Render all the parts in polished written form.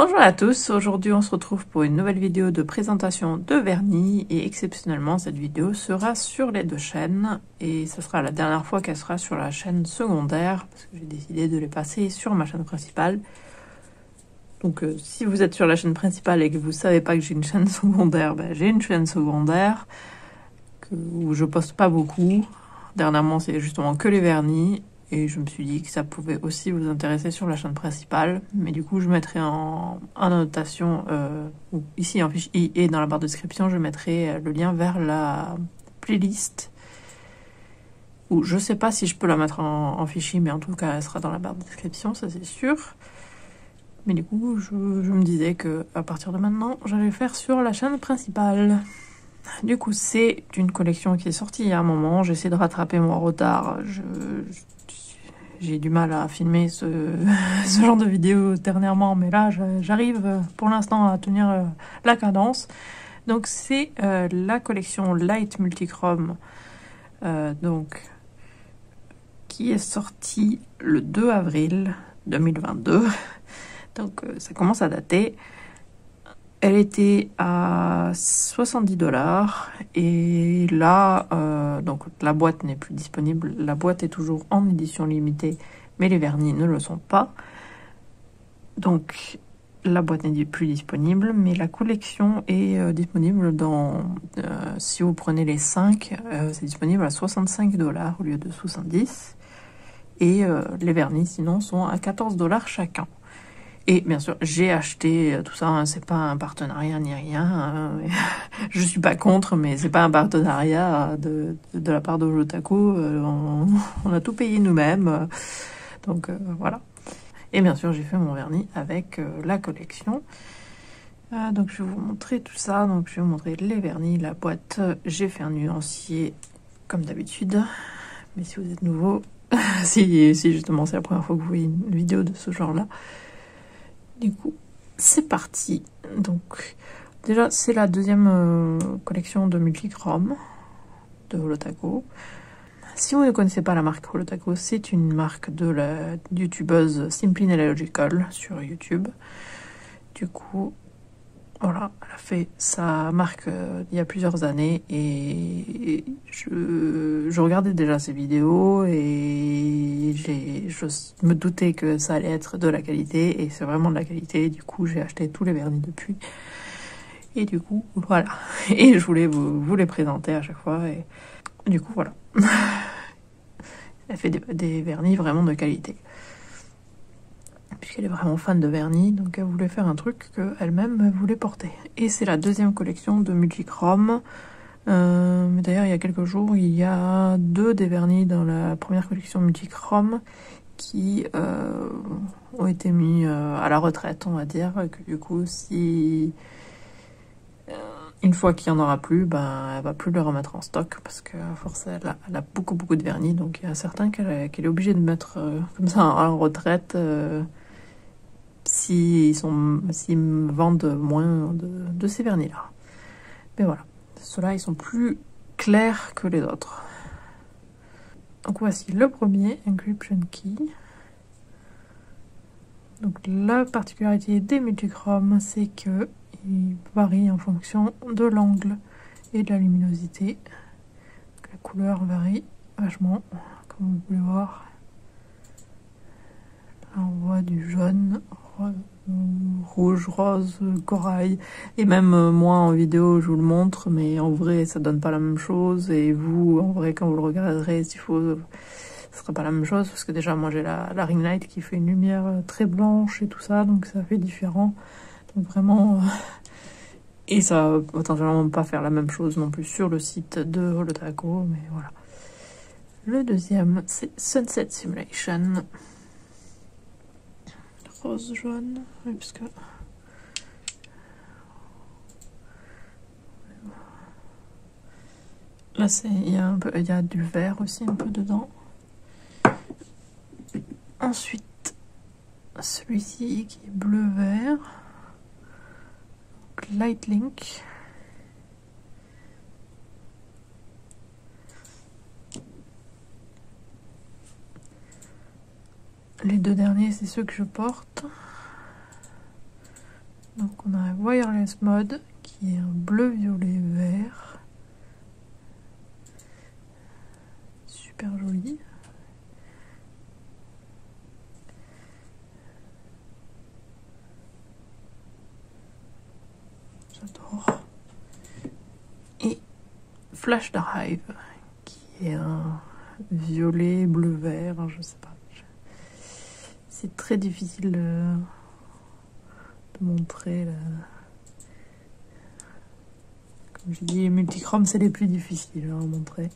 Bonjour à tous, aujourd'hui on se retrouve pour une nouvelle vidéo de présentation de vernis et exceptionnellement cette vidéo sera sur les deux chaînes et ce sera la dernière fois qu'elle sera sur la chaîne secondaire parce que j'ai décidé de les passer sur ma chaîne principale. Donc si vous êtes sur la chaîne principale et que vous savez pas que j'ai une chaîne secondaire, ben, j'ai une chaîne secondaire où je poste pas beaucoup. Dernièrement c'est justement que les vernis. Et je me suis dit que ça pouvait aussi vous intéresser sur la chaîne principale. Mais du coup, je mettrai en annotation, ici en fiche I et dans la barre de description, je mettrai le lien vers la playlist. Ou je sais pas si je peux la mettre en fichier, mais en tout cas, elle sera dans la barre de description, ça c'est sûr. Mais du coup, je me disais que à partir de maintenant, j'allais le faire sur la chaîne principale. Du coup, c'est une collection qui est sortie il y a un moment. J'essaie de rattraper mon retard. J'ai du mal à filmer ce genre de vidéo dernièrement, mais là, j'arrive pour l'instant à tenir la cadence. Donc, c'est la collection Light Multichrome, donc, qui est sortie le 2 avril 2022. Donc, ça commence à dater. Elle était à 70$ et là, donc la boîte n'est plus disponible. La boîte est toujours en édition limitée, mais les vernis ne le sont pas. Donc la boîte n'est plus disponible, mais la collection est disponible dans, si vous prenez les 5, c'est disponible à 65$ au lieu de 70. Et les vernis sinon sont à 14$ chacun. Et bien sûr, j'ai acheté tout ça, hein, c'est pas un partenariat ni rien. Hein, je suis pas contre, mais c'est pas un partenariat de la part de Jotaku. On a tout payé nous-mêmes. Donc voilà. Et bien sûr, j'ai fait mon vernis avec la collection. Donc je vais vous montrer tout ça. Donc je vais vous montrer les vernis, la boîte. J'ai fait un nuancier comme d'habitude. Mais si vous êtes nouveau, si justement c'est la première fois que vous voyez une vidéo de ce genre-là, du coup, c'est parti. Donc, déjà, c'est la deuxième collection de Multichrome de Holotaco. Si vous ne connaissez pas la marque Holotaco, c'est une marque de la youtubeuse Simply Nailogical sur YouTube. Du coup, voilà, elle a fait sa marque il y a plusieurs années et je regardais déjà ses vidéos et je me doutais que ça allait être de la qualité et c'est vraiment de la qualité. Du coup, j'ai acheté tous les vernis depuis. Et du coup, voilà. Et je voulais vous les présenter à chaque fois et du coup, voilà. Elle fait des vernis vraiment de qualité. Puisqu'elle est vraiment fan de vernis, donc elle voulait faire un truc qu'elle-même voulait porter. Et c'est la deuxième collection de Multichrome. Mais d'ailleurs, il y a quelques jours, il y a 2 des vernis dans la première collection Multichrome qui ont été mis à la retraite, on va dire. Que du coup, si une fois qu'il n'y en aura plus, ben, elle va plus le remettre en stock parce que à force, elle a beaucoup de vernis. Donc il y a certains qu'elle est obligée de mettre comme ça en retraite. S'ils vendent moins de ces vernis-là. Mais voilà, ceux-là, ils sont plus clairs que les autres. Donc voici le premier, Encryption Key. Donc la particularité des multichromes, c'est que ils varient en fonction de l'angle et de la luminosité. Donc, la couleur varie vachement, comme vous pouvez voir. Là, on voit du jaune, rouge, rose, corail. Et même moi en vidéo, je vous le montre, mais en vrai, ça donne pas la même chose. Et vous, en vrai, quand vous le regarderez, s'il faut, ce sera pas la même chose. Parce que déjà, moi, j'ai la ring light qui fait une lumière très blanche et tout ça. Donc, ça fait différent. Donc, vraiment... Et ça va potentiellement pas faire la même chose non plus sur le site de Holotaco. Mais voilà. Le deuxième, c'est Sunset Simulation. Rose jaune, oui, parce que là il y a du vert aussi un peu dedans. Ensuite celui-ci qui est bleu vert, Light Link. Les deux derniers, c'est ceux que je porte. Donc on a un wireless mode qui est un bleu, violet, vert. Super joli. J'adore. Et Flash Drive qui est un violet, bleu, vert, je sais pas. C'est très difficile de montrer. Comme j'ai dit, les multichromes, c'est les plus difficiles à montrer.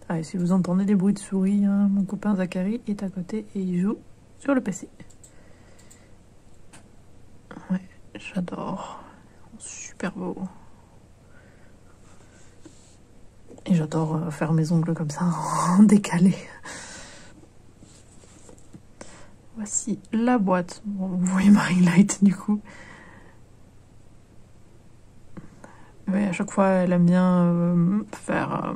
Ah, et si vous entendez des bruits de souris, hein, mon copain Zachary est à côté et il joue sur le PC. Ouais, j'adore. Super beau. Et j'adore faire mes ongles comme ça, en décalé. Voici la boîte. Bon, vous voyez ma ring light du coup. Ouais, à chaque fois, elle aime bien faire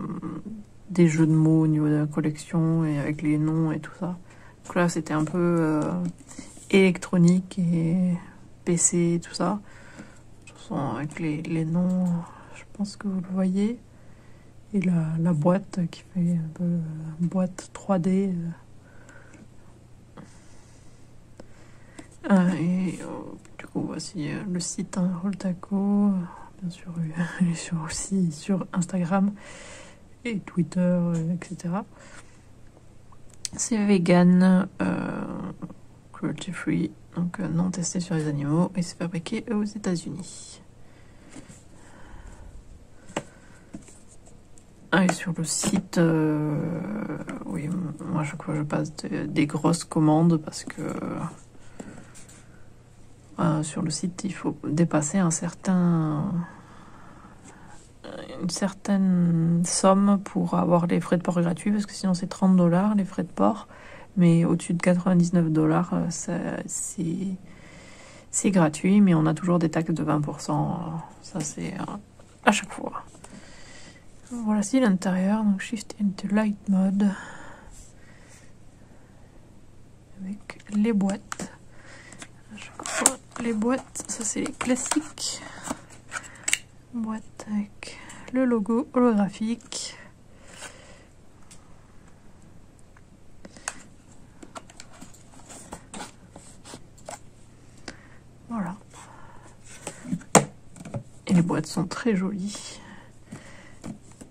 des jeux de mots au niveau de la collection et avec les noms et tout ça. Donc là, c'était un peu électronique et PC et tout ça. De toute façon, avec les noms, je pense que vous le voyez. Et la boîte qui fait un peu boîte 3D. Et du coup, voici le site Roltaco. Bien sûr, il est aussi sur Instagram et Twitter, etc. C'est vegan, cruelty free, donc non testé sur les animaux, et c'est fabriqué aux États-Unis. Ah, et sur le site, oui, moi à chaque fois je passe des grosses commandes parce que sur le site il faut dépasser une certaine somme pour avoir les frais de port gratuits, parce que sinon c'est 30 $ les frais de port, mais au-dessus de 99 $, c'est gratuit, mais on a toujours des taxes de 20%, ça c'est à chaque fois. Voilà, c'est l'intérieur, donc Shift into Light Mode avec les boîtes. À chaque fois, les boîtes, ça c'est les classiques. Boîte avec le logo holographique. Voilà. Et les boîtes sont très jolies.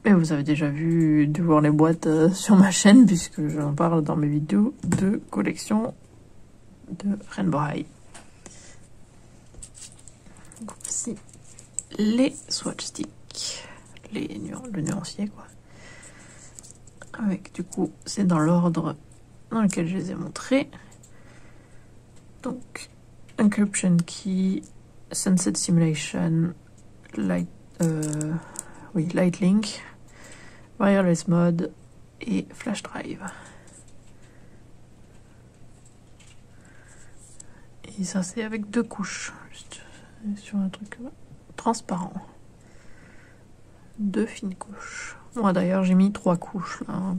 Et vous avez déjà dû voir les boîtes sur ma chaîne, puisque j'en parle dans mes vidéos de collection de Rainbow High. Donc voici les swatch sticks, le nuancier quoi. Avec du coup, c'est dans l'ordre dans lequel je les ai montrés. Donc, Encryption Key, Sunset Simulation, Light Link, Wireless Mode et Flash Drive. Et ça c'est avec 2 couches, juste sur un truc transparent. 2 fines couches. Moi d'ailleurs j'ai mis 3 couches là, hein,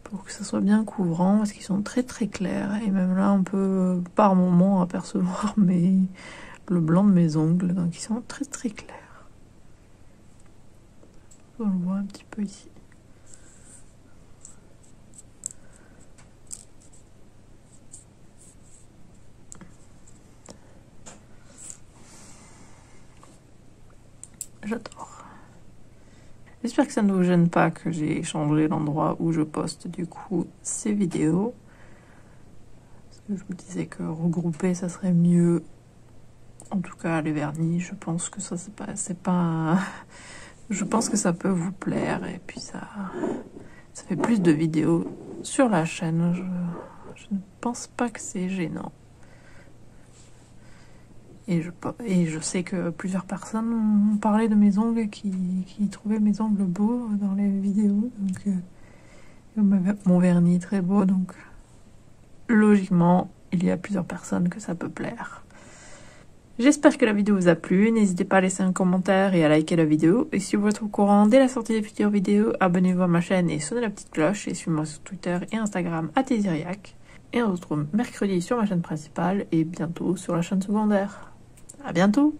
pour que ça soit bien couvrant, parce qu'ils sont très très clairs. Et même là on peut par moment apercevoir le blanc de mes ongles, donc ils sont très très clairs. On le voit un petit peu ici. J'adore. J'espère que ça ne vous gêne pas que j'ai changé l'endroit où je poste du coup ces vidéos. Parce que je me disais que regrouper ça serait mieux. En tout cas les vernis, je pense que ça c'est pas je pense que ça peut vous plaire, et puis ça fait plus de vidéos sur la chaîne. Je ne pense pas que c'est gênant. Et je sais que plusieurs personnes ont parlé de mes ongles, qui trouvaient mes ongles beaux dans les vidéos. Donc, mon vernis très beau. Donc, logiquement, il y a plusieurs personnes que ça peut plaire. J'espère que la vidéo vous a plu. N'hésitez pas à laisser un commentaire et à liker la vidéo. Et si vous êtes au courant dès la sortie des futures vidéos, abonnez-vous à ma chaîne et sonnez la petite cloche. Et suivez-moi sur Twitter et Instagram @Teziriac. Et on se retrouve mercredi sur ma chaîne principale et bientôt sur la chaîne secondaire. À bientôt!